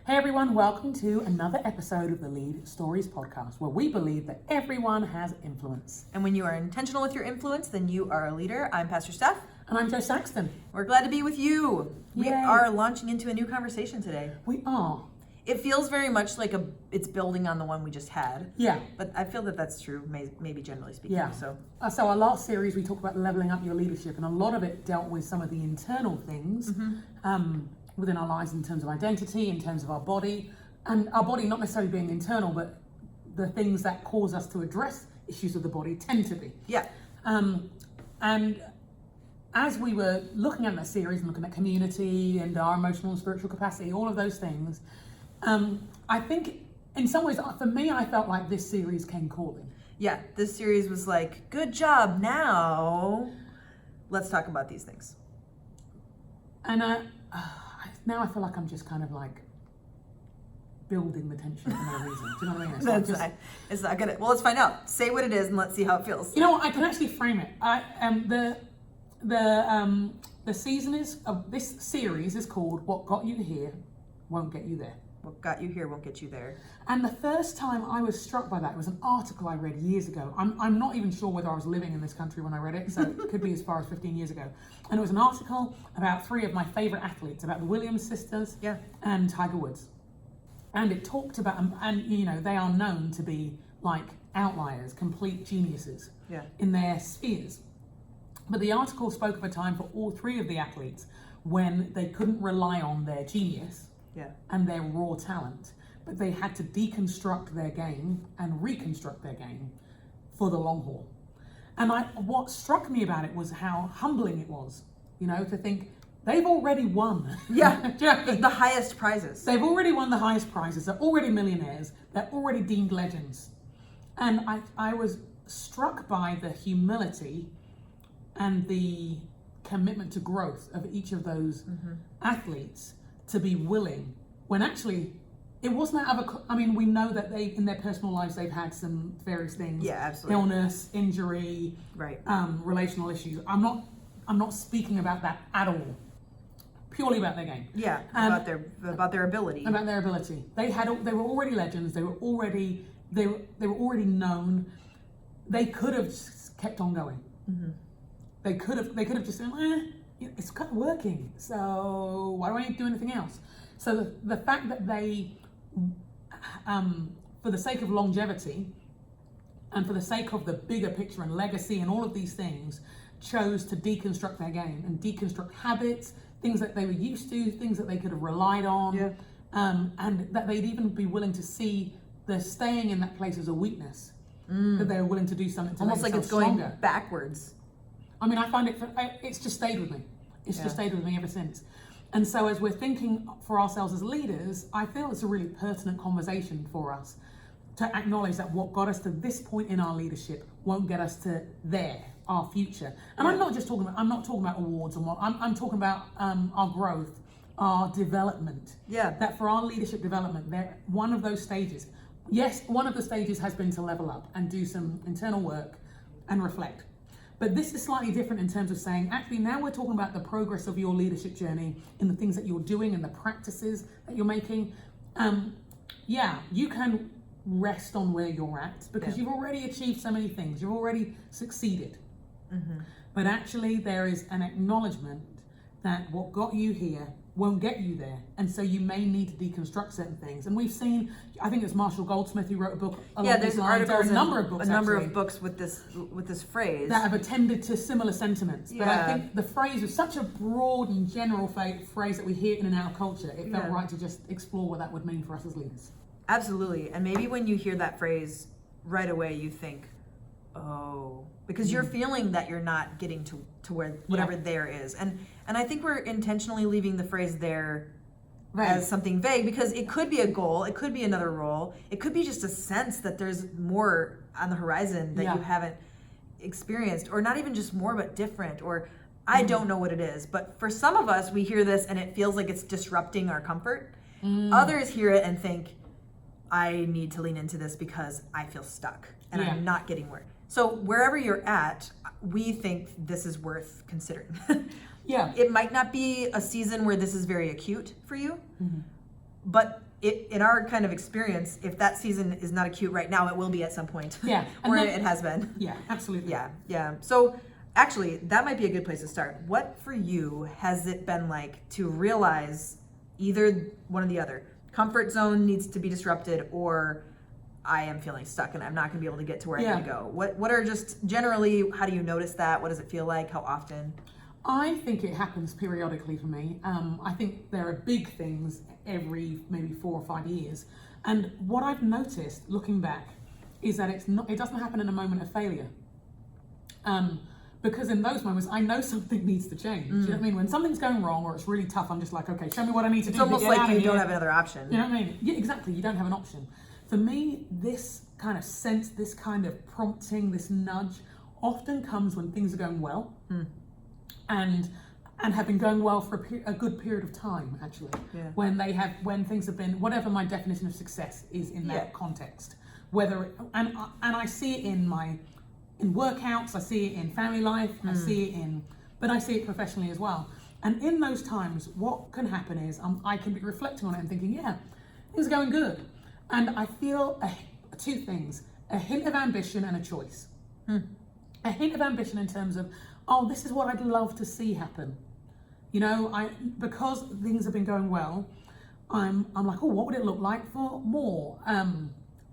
Hey everyone, welcome to another episode of the Lead Stories podcast, where we believe that everyone has influence. And when you are intentional with your influence, then you are a leader. I'm Pastor Steph. And I'm Jo Saxton. We're glad to be with you. Yay. We are launching into a new conversation today. We are. It feels very much like it's building on the one we just had. Yeah. But I feel that that's true, maybe generally speaking. Yeah. So our last series, we talked about leveling up your leadership, and a lot of it dealt with some of the internal things within our lives in terms of identity, in terms of our body, and our body not necessarily being internal, but the things that cause us to address issues of the body tend to be. Yeah. And as we were looking at that series and looking at community and our emotional and spiritual capacity, all of those things, I think in some ways, for me, I felt like this series came calling. Yeah, this series was like, good job, now let's talk about these things. And now I feel like I'm just kind of like building the tension for no reason. Do you know what I mean? It's not gonna. Well, let's find out. Say what it is and let's see how it feels. You know what? I can actually frame it. The season is of this series is called "What Got You Here Won't Get You There." What got you here won't get you there. And the first time I was struck by that, it was an article I read years ago. I'm not even sure whether I was living in this country when I read it, so it could be as far as 15 years ago. And it was an article about three of my favorite athletes, about the Williams sisters and Tiger Woods. And it talked about, and you know, they are known to be like outliers, complete geniuses in their spheres. But the article spoke of a time for all three of the athletes when they couldn't rely on their genius and their raw talent, but they had to deconstruct their game and reconstruct their game for the long haul. And what struck me about it was how humbling it was, you know, to think they've already won. The highest prizes. They've already won the highest prizes. They're already millionaires. They're already deemed legends. And I was struck by the humility and the commitment to growth of each of those athletes to be willing, when actually it wasn't out of we know that they, in their personal lives, they've had some various things. Yeah, absolutely. Illness, injury, relational issues. I'm not speaking about that at all. Purely about their game. Yeah, about their ability. About their ability. They were already legends. They were already known. They could have just kept on going. They could have just said, it's kind of working, so why do I need to do anything else? So the fact that they, for the sake of longevity and for the sake of the bigger picture and legacy and all of these things, chose to deconstruct their game and deconstruct habits, things that they were used to, things that they could have relied on, and that they'd even be willing to see the staying in that place as a weakness, that they were willing to do something to almost make like it's themselves going stronger. Backwards. I mean, I find it's just stayed with me. It's just stayed with me ever since. And so as we're thinking for ourselves as leaders, I feel it's a really pertinent conversation for us to acknowledge that what got us to this point in our leadership won't get us to our future. And I'm not talking about awards or what, I'm talking about our growth, our development. Yeah. That for our leadership development, one of those stages, one of the stages has been to level up and do some internal work and reflect. But this is slightly different in terms of saying, actually, now we're talking about the progress of your leadership journey in the things that you're doing and the practices that you're making. You can rest on where you're at because you've already achieved so many things. You've already succeeded. But actually, there is an acknowledgement that what got you here won't get you there. And so you may need to deconstruct certain things. And we've seen, I think it's Marshall Goldsmith who wrote a book along these lines. There's a number of books with this phrase that have attended to similar sentiments. But I think the phrase was such a broad and general phrase that we hear in and out of culture. It felt right to just explore what that would mean for us as leaders. Absolutely. And maybe when you hear that phrase right away, you think, because you're feeling that you're not getting to where whatever there is. And I think we're intentionally leaving the phrase there as something vague, because it could be a goal, it could be another role, it could be just a sense that there's more on the horizon that you haven't experienced, or not even just more, but different, or I don't know what it is. But for some of us, we hear this and it feels like it's disrupting our comfort. Others hear it and think, I need to lean into this because I feel stuck and I'm not getting where. So wherever you're at, we think this is worth considering. It might not be a season where this is very acute for you, but in our kind of experience, if that season is not acute right now, it will be at some point. Yeah. Or it has been. Yeah, absolutely. Yeah. So actually, that might be a good place to start. What for you has it been like to realize either one or the other? Comfort zone needs to be disrupted, or I am feeling stuck and I'm not going to be able to get to where I need to go. What are just generally, how do you notice that? What does it feel like? How often? I think it happens periodically for me. I think there are big things every maybe 4 or 5 years. And what I've noticed looking back is that it doesn't happen in a moment of failure. Because in those moments, I know something needs to change. Do you know what I mean? When something's going wrong or it's really tough, I'm just like, okay, show me what I need to do. It's almost like you don't have another option. You know what I mean? Yeah, exactly. You don't have an option. For me, this kind of sense, this kind of prompting, this nudge often comes when things are going well and have been going well for a good period of time, actually. Yeah. When things have been, whatever my definition of success is in that context. And I see it in workouts, I see it in family life, I see it professionally as well. And in those times, what can happen is I can be reflecting on it and thinking, yeah, things are going good. And I feel two things, a hint of ambition and a choice. A hint of ambition in terms of, oh, this is what I'd love to see happen. You know, because things have been going well, I'm like, oh, what would it look like for more?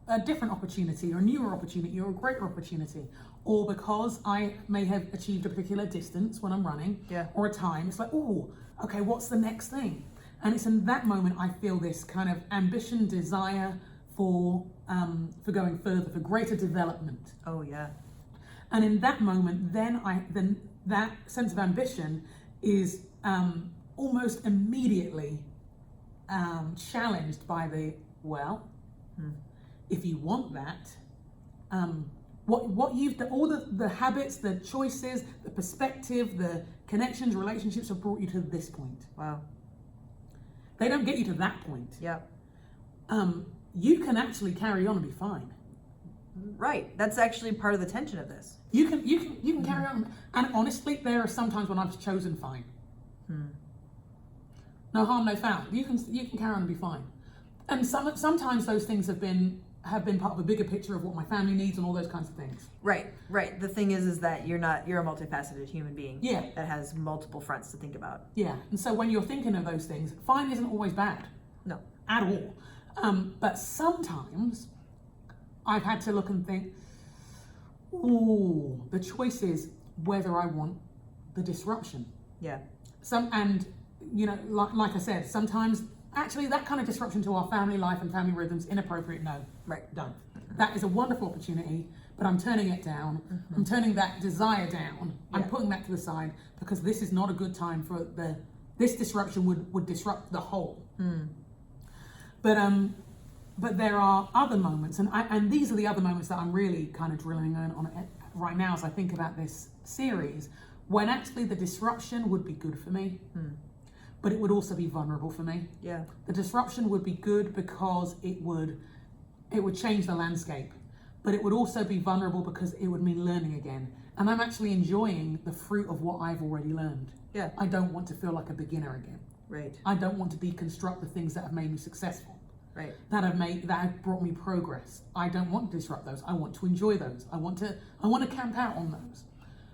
A different opportunity or a newer opportunity or a greater opportunity, or because I may have achieved a particular distance when I'm running or a time, it's like, oh, okay, what's the next thing? And it's in that moment I feel this kind of ambition, desire for going further, for greater development. Oh yeah. And in that moment, then that sense of ambition is almost immediately challenged by if you want that, what you've done, all the habits, the choices, the perspective, the connections, relationships have brought you to this point. Wow. They don't get you to that point. Yeah. You can actually carry on and be fine. Right. That's actually part of the tension of this. You can carry on. And honestly, there are some times when I've chosen fine. No harm, no foul. You can carry on and be fine. And sometimes those things have been part of a bigger picture of what my family needs and all those kinds of things. Right. The thing is that you're a multifaceted human being. Yeah. That has multiple fronts to think about. Yeah. And so when you're thinking of those things, fine isn't always bad. No. At all. But sometimes I've had to look and think, the choice is whether I want the disruption. Yeah. Like I said, sometimes actually that kind of disruption to our family life and family rhythms, inappropriate, no. Right. Done. That is a wonderful opportunity, but I'm turning it down. I'm turning that desire down. I'm putting that to the side because this is not a good time for this disruption would disrupt the whole. But there are other moments, and these are the other moments that I'm really kind of drilling on it right now as I think about this series, when actually the disruption would be good for me, but it would also be vulnerable for me. Yeah. The disruption would be good because it would change the landscape, but it would also be vulnerable because it would mean learning again. And I'm actually enjoying the fruit of what I've already learned. Yeah. I don't want to feel like a beginner again. Right. I don't want to deconstruct the things that have made me successful. Right. That have brought me progress. I don't want to disrupt those. I want to enjoy those. I want to camp out on those.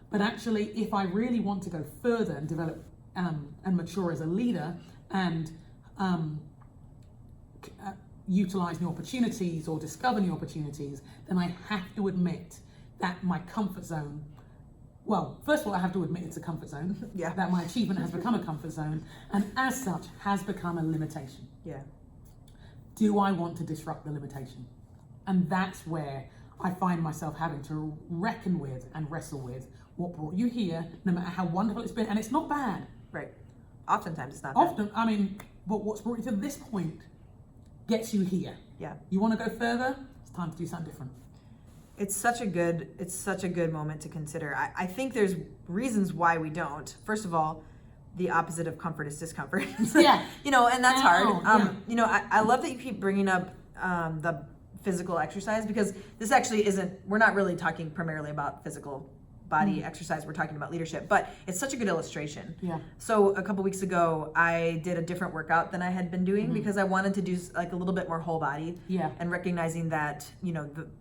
But actually, if I really want to go further and develop and mature as a leader and utilize new opportunities or discover new opportunities, then I have to admit that my comfort zone, well, first of all, I have to admit it's a comfort zone. Yeah. That my achievement has become a comfort zone and as such has become a limitation. Yeah. Do I want to disrupt the limitation? And that's where I find myself having to reckon with and wrestle with what brought you here, no matter how wonderful it's been. And it's not bad. Right. Oftentimes it's not bad. But what's brought you to this point gets you here. Yeah. You want to go further? It's time to do something different. It's such a good moment to consider. I think there's reasons why we don't. First of all, the opposite of comfort is discomfort. Yeah. And that's hard. Yeah. I love that you keep bringing up the physical exercise because this actually we're not really talking primarily about physical body exercise. We're talking about leadership, but it's such a good illustration. Yeah. So a couple weeks ago, I did a different workout than I had been doing because I wanted to do like a little bit more whole body. Yeah. And recognizing that,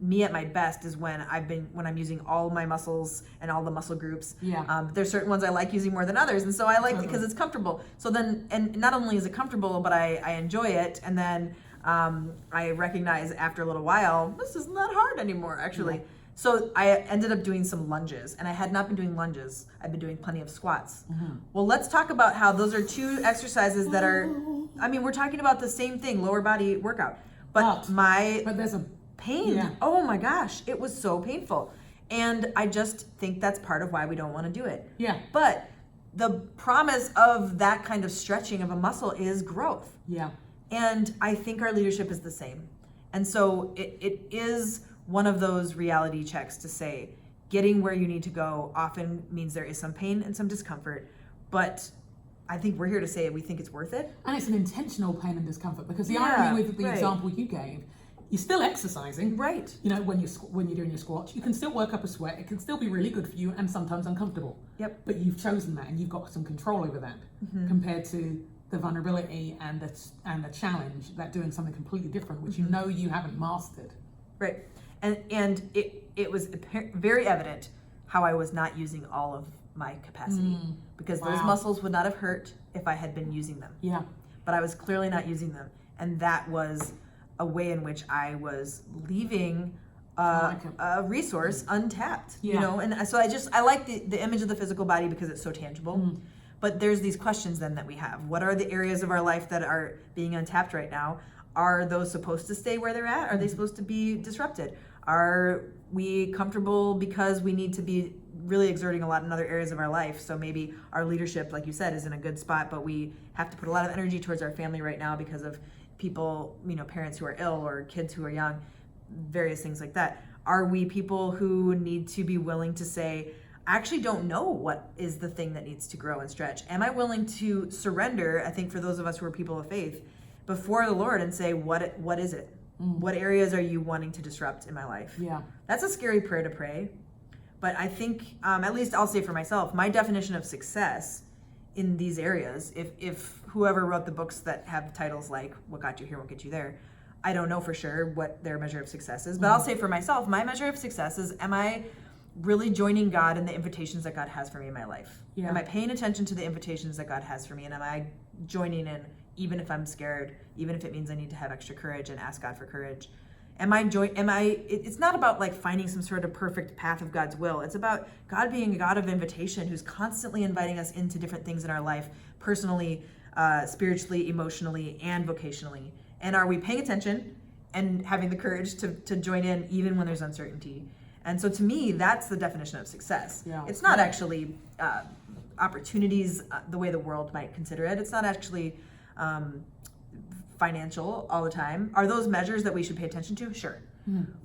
me at my best is when I'm using all my muscles and all the muscle groups. Yeah. There's certain ones I like using more than others, and so I like it because it's comfortable. So then, and not only is it comfortable, but I enjoy it, and then I recognize after a little while, this isn't that hard anymore, actually. Yeah. So I ended up doing some lunges, and I had not been doing lunges. I've been doing plenty of squats. Well, let's talk about how those are two exercises that are, we're talking about the same thing, lower body workout. But there's a pain, yeah. oh my gosh, it was so painful. And I just think that's part of why we don't want to do it. Yeah. But the promise of that kind of stretching of a muscle is growth. Yeah. And I think our leadership is the same. And so it is one of those reality checks to say, getting where you need to go often means there is some pain and some discomfort, but I think we're here to say we think it's worth it. And it's an intentional pain and discomfort, because the irony with the example you gave, you're still exercising. Right. When you're doing your squats, you can still work up a sweat. It can still be really good for you and sometimes uncomfortable. Yep. But you've chosen that, and you've got some control over that, compared to the vulnerability and the challenge that doing something completely different, which you haven't mastered. Right. And it was very evident how I was not using all of my capacity, because those muscles would not have hurt if I had been using them. Yeah. But I was clearly not using them. And that was a way in which I was leaving a resource untapped, And so I like the image of the physical body because it's so tangible. But there's these questions then that we have. What are the areas of our life that are being untapped right now? Are those supposed to stay where they're at? Are they supposed to be disrupted? Are we comfortable because we need to be really exerting a lot in other areas of our life? So maybe our leadership, like you said, is in a good spot, but we have to put a lot of energy towards our family right now because of people, parents who are ill or kids who are young, various things like that. Are we people who need to be willing to say, I actually don't know what is the thing that needs to grow and stretch? Am I willing to surrender, I think for those of us who are people of faith, before the Lord and say, what is it? What areas are you wanting to disrupt in my life? Yeah. That's a scary prayer to pray. But I think, at least I'll say for myself, my definition of success in these areas, if whoever wrote the books that have titles like What Got You Here, What Get You There, I don't know for sure what their measure of success is. But I'll say for myself, my measure of success is, am I really joining God in the invitations that God has for me in my life? Yeah. Am I paying attention to the invitations that God has for me? And am I joining in, even if I'm scared, even if it means I need to have extra courage and ask God for courage? It's not about like finding some sort of perfect path of God's will. It's about God being a God of invitation who's constantly inviting us into different things in our life, personally, spiritually, emotionally, and vocationally. And are we paying attention and having the courage to join in even when there's uncertainty? And so to me, that's the definition of success. Yeah. It's not actually opportunities the way the world might consider it. It's not actually financial all the time. Are those measures that we should pay attention to? Sure.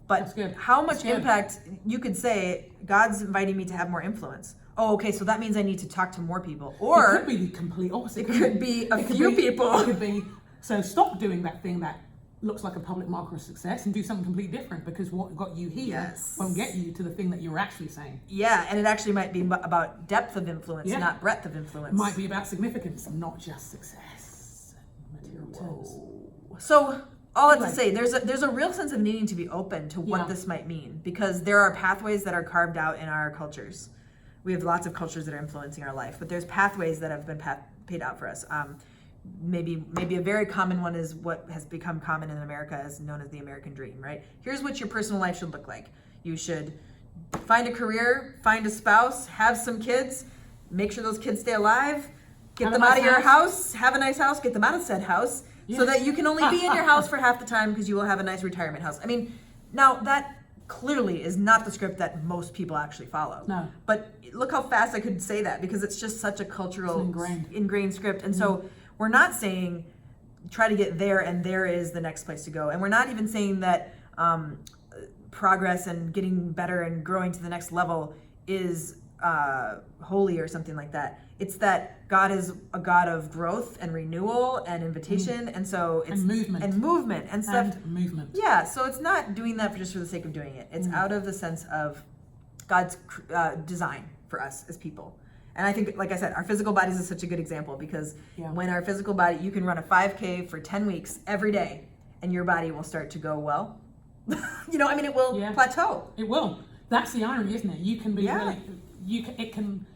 But how much impact, you could say, God's inviting me to have more influence. Oh, okay, so that means I need to talk to more people. Or it could be the complete opposite. It could be a few people. It could be, so stop doing that thing that looks like a public marker of success and do something completely different, because what got you here won't get you to the thing that you're actually saying. Yeah, and it actually might be about depth of influence, not breadth of influence. It might be about significance, not just success and material terms. So all that to say, there's a real sense of needing to be open to what this might mean, because there are pathways that are carved out in our cultures. We have lots of cultures that are influencing our life, but there's pathways that have been paid out for us. Maybe a very common one is what has become common in America, as known as the American dream, right? Here's what your personal life should look like. You should find a career, find a spouse, have some kids, make sure those kids stay alive, get them out of your house, have a nice house, get them out of said house, so that you can only be in your house for half the time because you will have a nice retirement house. I mean, now that clearly is not the script that most people actually follow. No. But look how fast I could say that, because it's just such a cultural ingrained script. And so we're not saying try to get there and there is the next place to go. And we're not even saying that progress and getting better and growing to the next level is holy or something like that. It's that God is a God of growth and renewal and invitation, and so it's movement and stuff. And movement. Yeah, so it's not doing that just for the sake of doing it. It's out of the sense of God's design for us as people. And I think, like I said, our physical bodies is such a good example, because when our physical body, you can run a 5K for 10 weeks every day, and your body will start to go, well, it will plateau. It will. That's the irony, isn't it? You can be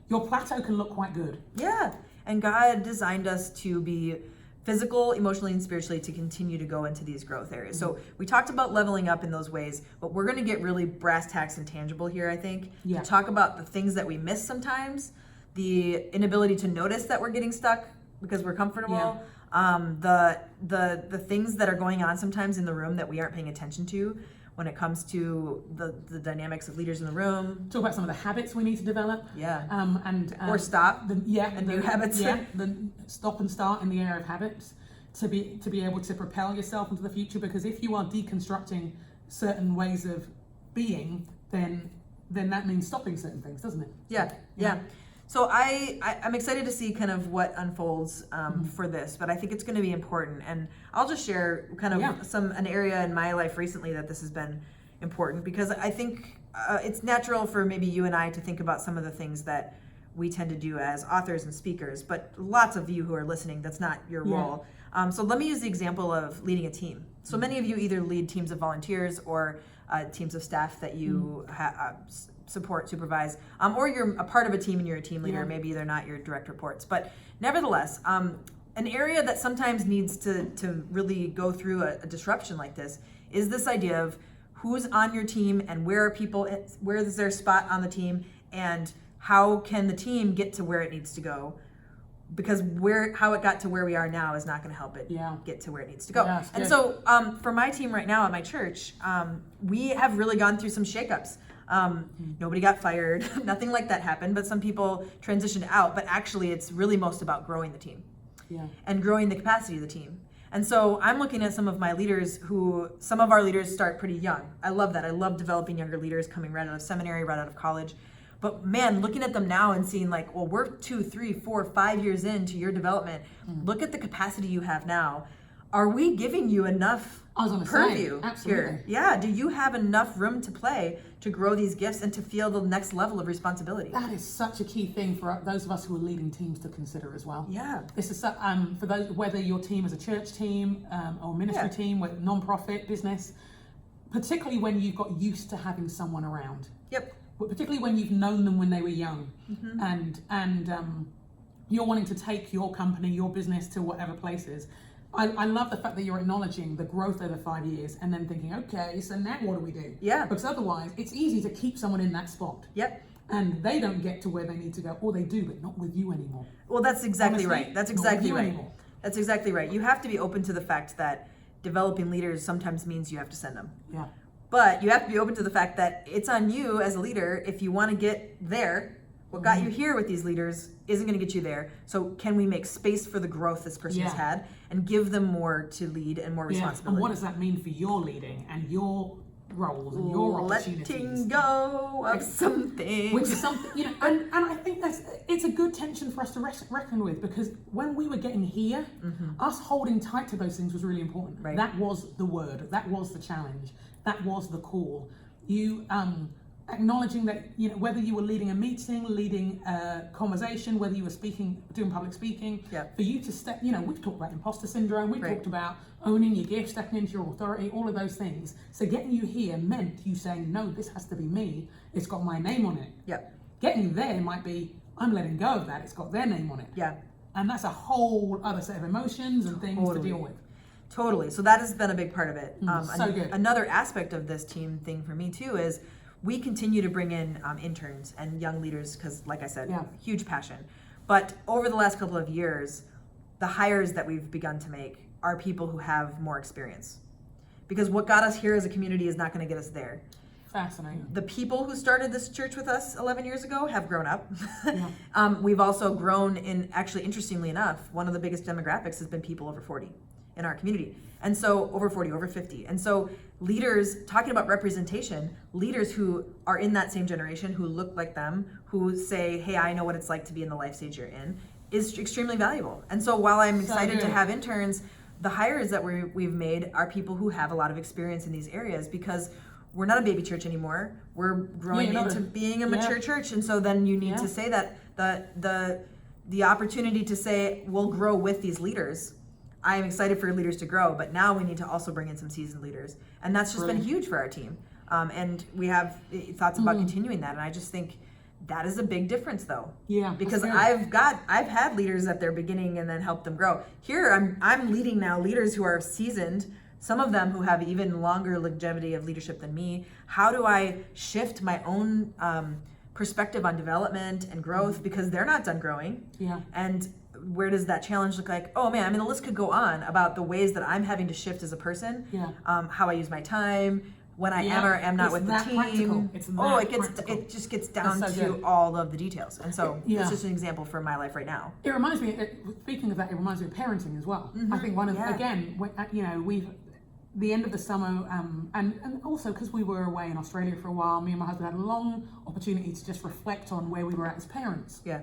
your plateau can look quite good. Yeah. And God designed us to be physical, emotionally, and spiritually to continue to go into these growth areas. So we talked about leveling up in those ways, but we're going to get really brass tacks and tangible here, I think, to talk about the things that we miss sometimes, the inability to notice that we're getting stuck because we're comfortable, the things that are going on sometimes in the room that we aren't paying attention to when it comes to the dynamics of leaders in the room. Talk about some of the habits we need to develop. Or stop. New habits. The stop and start in the area of habits to be able to propel yourself into the future. Because if you are deconstructing certain ways of being, then that means stopping certain things, doesn't it? Yeah. So I'm excited to see kind of what unfolds for this, but I think it's going to be important. And I'll just share kind of an area in my life recently that this has been important, because I think it's natural for maybe you and I to think about some of the things that we tend to do as authors and speakers, but lots of you who are listening, that's not your role. So let me use the example of leading a team. So many of you either lead teams of volunteers or teams of staff that you support, supervise, or you're a part of a team and you're a team leader. Maybe they're not your direct reports, but nevertheless, an area that sometimes needs to really go through a disruption like this is this idea of who's on your team and where is their spot on the team, and how can the team get to where it needs to go, because how it got to where we are now is not going to help it get to where it needs to go. And so for my team right now at my church, we have really gone through some shakeups. Nobody got fired, nothing like that happened, but some people transitioned out. But actually, it's really most about growing the team and growing the capacity of the team. And so I'm looking at some of my leaders some of our leaders start pretty young. I love that. I love developing younger leaders coming right out of seminary, right out of college. But man, looking at them now and seeing like, well, we're 2, 3, 4, 5 years into your development. Look at the capacity you have now. Are we giving you enough purview here? Yeah. Do you have enough room to play to grow these gifts and to feel the next level of responsibility? That is such a key thing for those of us who are leading teams to consider as well. Yeah. This is for those, whether your team is a church team or ministry team, with non-profit business, particularly when you've got used to having someone around. But particularly when you've known them when they were young, and you're wanting to take your company, your business to whatever places. I love the fact that you're acknowledging the growth over 5 years and then thinking, okay, so now what do we do? Because otherwise, it's easy to keep someone in that spot. And they don't get to where they need to go, or they do, but not with you anymore. Well, that's exactly right. That's exactly right. That's exactly right. You have to be open to the fact that developing leaders sometimes means you have to send them. But you have to be open to the fact that it's on you as a leader if you want to get there. What got you here with these leaders isn't going to get you there. So can we make space for the growth this person has had and give them more to lead and more responsibility? And what does that mean for your leading and your roles and your opportunities? Letting go of something. Which is something, and I think it's a good tension for us to reckon with, because when we were getting here, us holding tight to those things was really important. That was the word. That was the challenge. That was the call. You acknowledging that, whether you were leading a meeting, leading a conversation, whether you were doing public speaking, for you to step, we've talked about imposter syndrome, we've talked about owning your gift, stepping into your authority, all of those things. So getting you here meant you saying, no, this has to be me. It's got my name on it. Getting there might be, I'm letting go of that. It's got their name on it. And that's a whole other set of emotions and things to deal with. Totally. So that has been a big part of it. So good. Another aspect of this team thing for me too is we continue to bring in interns and young leaders because, like I said, huge passion. But over the last couple of years, the hires that we've begun to make are people who have more experience. Because what got us here as a community is not going to get us there. Fascinating. The people who started this church with us 11 years ago have grown up. We've also grown in, actually, interestingly enough, one of the biggest demographics has been people over 40 in our community. And so over 40, over 50. And so leaders, talking about representation, leaders who are in that same generation, who look like them, who say, hey, I know what it's like to be in the life stage you're in, is extremely valuable. And so while I'm excited to have interns, the hires that we've made are people who have a lot of experience in these areas, because we're not a baby church anymore. We're growing into being a mature church. And so then you need to say that the opportunity to say, we'll grow with these leaders. I am excited for leaders to grow, but now we need to also bring in some seasoned leaders. And that's just been huge for our team. And we have thoughts about continuing that. And I just think that is a big difference though. Yeah. Because I've had leaders at their beginning and then helped them grow. Here I'm leading now leaders who are seasoned, some of them who have even longer longevity of leadership than me. How do I shift my own perspective on development and growth because they're not done growing? Yeah. And where does that challenge look like? Oh man, I mean, the list could go on about the ways that I'm having to shift as a person. Yeah. How I use my time, when I am or am not with the team. Practical. It just gets down to all of the details. And so it's just an example from my life right now. It reminds me, speaking of that, it reminds me of parenting as well. I think one of, again, we've, the end of the summer, and also because we were away in Australia for a while, me and my husband had a long opportunity to just reflect on where we were at as parents. Yeah.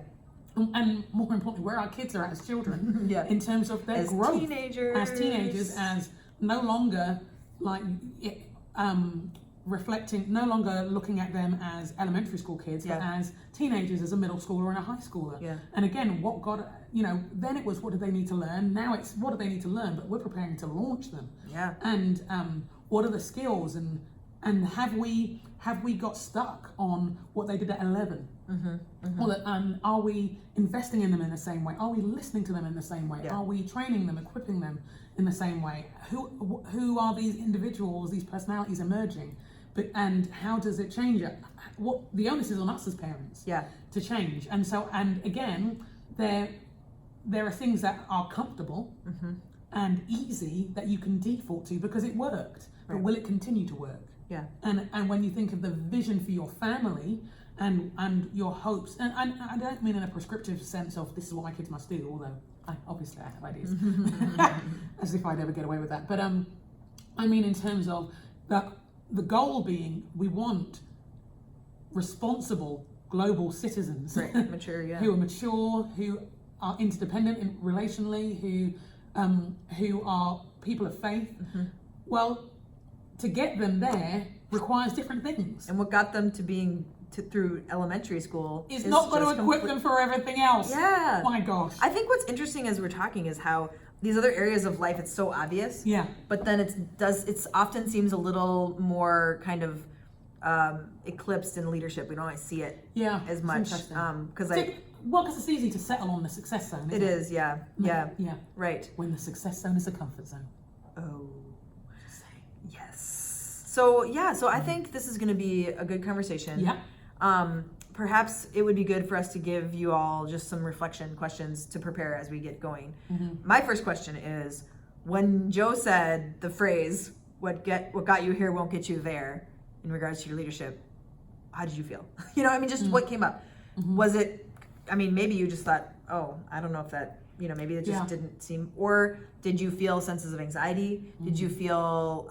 And more importantly, where our kids are at as children. In terms of their as growth. Teenagers. As no longer like reflecting, no longer looking at them as elementary school kids, but as teenagers, as a middle schooler and a high schooler. Yeah. And again, what God, then it was what do they need to learn? Now it's what do they need to learn? But we're preparing to launch them. Yeah. And what are the skills and have we got stuck on what they did at 11? Or are we investing in them in the same way? Are we listening to them in the same way? Are we training them, equipping them in the same way? Who are these individuals, these personalities emerging? And how does it change it? What the onus is on us as parents to change. And so, and again, there are things that are comfortable and easy that you can default to because it worked. But will it continue to work? Yeah. And when you think of the vision for your family and your hopes, and I don't mean in a prescriptive sense of this is what my kids must do, although obviously I have ideas, as if I'd ever get away with that. But I mean in terms of the goal being we want responsible global citizens, mature, who are mature, who are interdependent relationally, who are people of faith. Well, to get them there requires different things. And what got them to being through elementary school is not going to equip them for everything else. Yeah. My gosh. I think what's interesting as we're talking is how these other areas of life, it's so obvious. Yeah. But then it often seems a little more kind of eclipsed in leadership. We don't always see it as much. Because it's easy to settle on the success zone. It is, yeah. Right. When the success zone is a comfort zone. Oh. Yes. So I think this is going to be a good conversation. Yeah. Perhaps it would be good for us to give you all just some reflection questions to prepare as we get going. My first question is, when Joe said the phrase, what got you here won't get you there, in regards to your leadership, how did you feel? Just what came up? Was it, maybe you just thought, oh, I don't know if that, maybe it just didn't seem, or did you feel senses of anxiety? Did you feel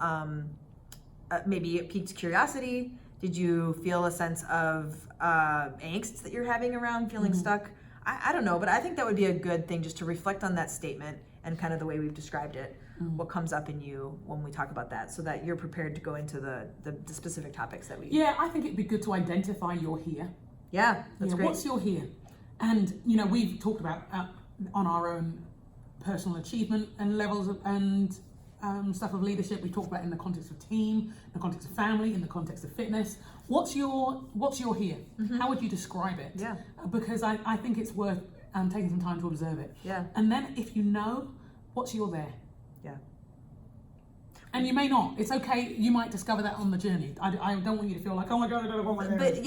maybe it piqued curiosity? Did you feel a sense of angst that you're having around feeling stuck? I don't know, but I think that would be a good thing just to reflect on that statement and kind of the way we've described it, what comes up in you when we talk about that, so that you're prepared to go into the specific topics that we... Yeah, I think it'd be good to identify your here. Yeah, that's great. What's your here? And, we've talked about on our own personal achievement and levels of, and stuff of leadership. We talked about in the context of team, in the context of family, in the context of fitness. What's your here? How would you describe it? Yeah. Because I think it's worth taking some time to observe it. Yeah. And then if you know, what's your there? Yeah. And you may not. It's okay. You might discover that on the journey. I don't want you to feel like, oh my God, I don't know what my there is.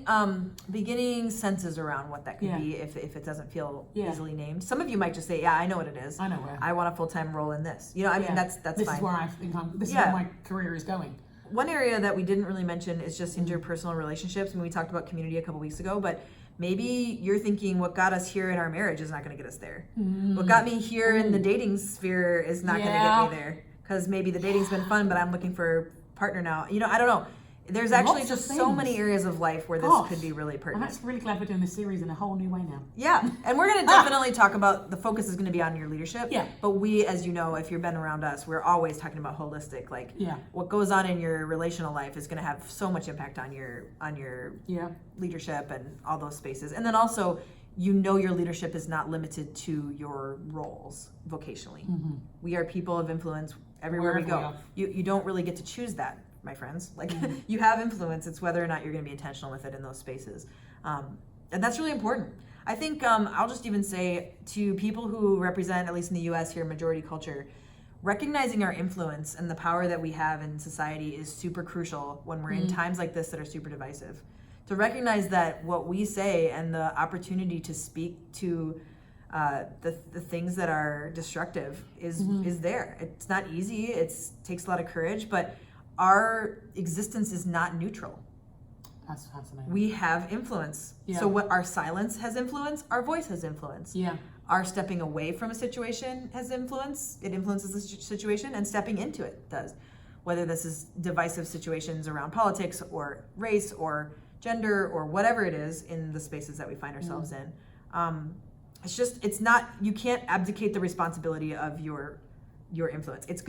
But beginning senses around what that could be if it doesn't feel easily named. Some of you might just say, I know what it is. I know where. I want a full-time role in this. That's this fine. This is where I think this is where my career is going. One area that we didn't really mention is just interpersonal relationships. We talked about community a couple weeks ago, but maybe you're thinking what got us here in our marriage is not going to get us there. What got me here in the dating sphere is not going to get me there. Because maybe the dating's been fun, but I'm looking for a partner now. I don't know. there's actually Lots of just so things. many areas of life where this Gosh. could be really I'm pertinent. actually really glad we're doing this series in a whole new way now. Yeah, and we're going to definitely talk about, the focus is going to be on your leadership. Yeah. But we, as you know, if you've been around us, we're always talking about holistic. Like, Yeah. what goes on in your relational life is going to have so much impact on your Yeah. leadership and all those spaces. And then also, your leadership is not limited to your roles vocationally. Mm-hmm. We are people of influence everywhere we Wherever go. we are. You don't really get to choose that, my friends. Like, Mm-hmm. you have influence. It's whether or not you're going to be intentional with it in those spaces. And that's really important. I think I'll just even say to people who represent, at least in the US here, majority culture, recognizing our influence and the power that we have in society is super crucial when we're in times like this that are super divisive. To recognize that what we say and the opportunity to speak to the things that are destructive is there. It's not easy. It takes a lot of courage, but our existence is not neutral. That's fascinating. We have influence. Yeah. So what our silence has influence, our voice has influence. Yeah. Our stepping away from a situation has influence. It influences the situation, and stepping into it does. Whether this is divisive situations around politics or race or gender or whatever it is in the spaces that we find ourselves in. It's not, you can't abdicate the responsibility of your influence. It's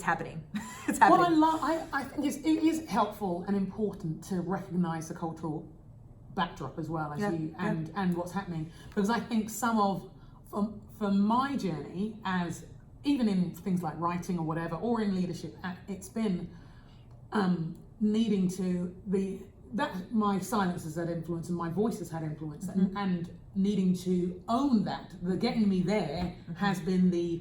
happening. It's happening. What I think it is helpful and important to recognize the cultural backdrop as well as and what's happening, because I think for my journey, as even in things like writing or whatever, or in leadership, it's been needing to be that my silence has had influence and my voice has had influence, and needing to own that. The getting me there has been the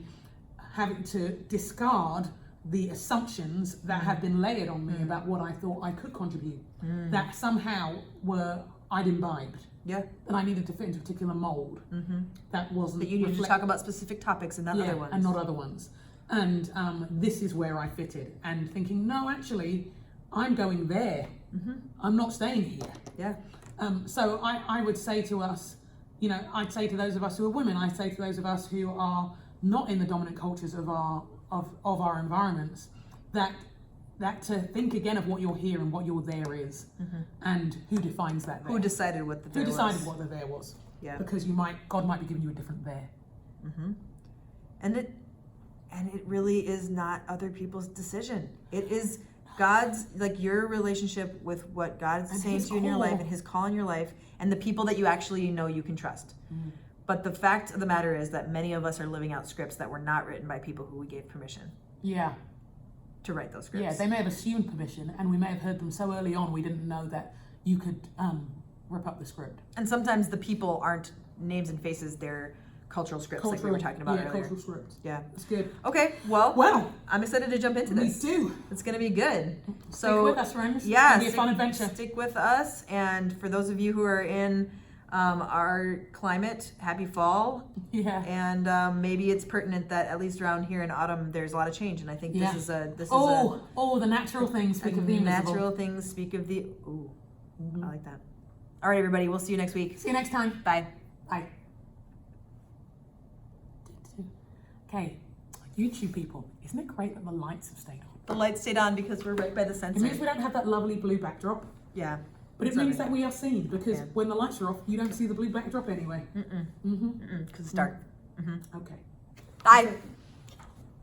having to discard the assumptions that have been layered on me about what I thought I could contribute, that somehow I'd imbibed. Yeah. That I needed to fit into a particular mold. That wasn't. That you needed to talk about specific topics and not other ones. And not other ones. And this is where I fitted. And thinking, no, actually, I'm going there. I'm not staying here. Yeah. So I would say to us, I'd say to those of us who are women, I'd say to those of us who are not in the dominant cultures of our environments, that to think again of what your here and what your there is, and who defines that there. Who decided what the there was? Who decided what the there was? Yeah. Because God might be giving you a different there. And it really is not other people's decision. It is God's, like, your relationship with what God is saying to you in your life and his call in your life, and the people that you actually know you can trust. But the fact of the matter is that many of us are living out scripts that were not written by people who we gave permission to write those scripts. Yeah, they may have assumed permission, and we may have heard them so early on we didn't know that you could rip up the script. And sometimes the people aren't names and faces, they're cultural scripts, like we were talking about earlier. Cultural scripts. Yeah. That's good. Okay, well, I'm excited to jump into this. Me too. It's going to be good. Stick with us, friends. Yeah, It's going to be a fun adventure. Stick with us. And for those of you who are in our climate, happy fall. Yeah. And maybe it's pertinent that at least around here in autumn, there's a lot of change. And I think this is the natural things speak of the invisible. Natural things speak of the, I like that. All right, everybody, we'll see you next week. See you next time. Bye. Bye. Okay, YouTube people, isn't it great that the lights have stayed on? The lights stayed on because we're right by the sensor. It means we don't have that lovely blue backdrop. Yeah. But it means that we are seen, because when the lights are off, you don't see the blue backdrop anyway. Because it's dark. Okay. Bye.